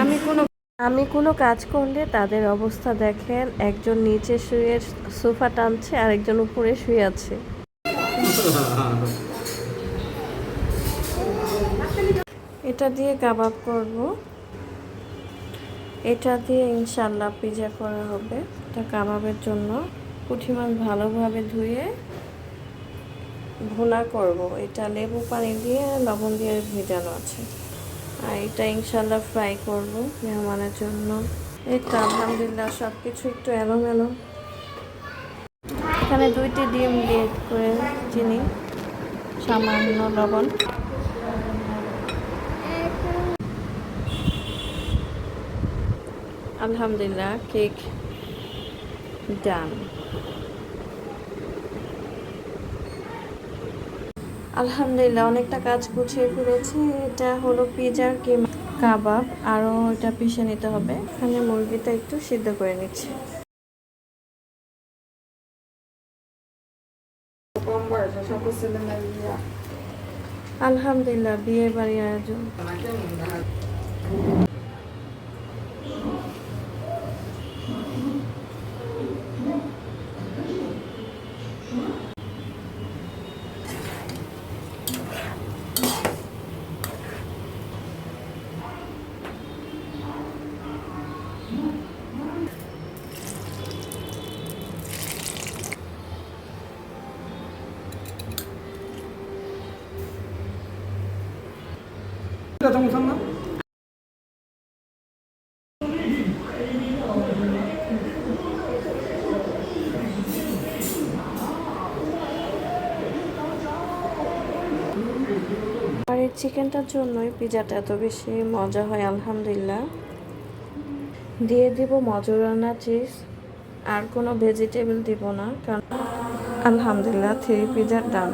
আমি কোনো আমি কোনো কাজ করলে তাদের অবস্থা দেখেন, একজন নিচে শুয়ে সোফা টানছে আর একজন উপরে শুয়ে আছে। এটা দিয়ে কাবাব করব, এটা দিয়ে ইনশাল্লাহ পিজা করা হবে। এটা কাবাবের জন্য পুঁটি মাছ ভালোভাবে ধুয়ে ভুনা করব। এটা লেবু পানি দিয়ে লবণ দিয়ে ভেজানো আছে। আর এটা ইনশাল্লাহ ফ্রাই করব মেহমানের জন্য। এই তো আলহামদুলিল্লাহ সব কিছু একটু এলোমেলো। এখানে 2টি ডিম দিয়ে করে চিনি, সামান্য লবণ। আলহামদুলিল্লাহ কেক ডান। আলহামদুলিল্লাহ অনেকটা কাজ গুছিয়ে ফেলেছি। এটা হলো পিজার কি কাবাব, আরও এটা পিষে নিতে হবে। এখানে মুরগিটা একটু সিদ্ধ করে নিচ্ছি। আলহামদুলিল্লাহ বিয়ে বাড়ির আয়োজন। আর এই চিকেনটার জন্যই পিজাটা এত বেশি মজা হয়। আলহামদুলিল্লাহ দিয়ে দিব মজুরানা চিজ, আর কোনো ভেজিটেবল দিব না, কারণ আলহামদুলিল্লাহ 3 পিজার ডান।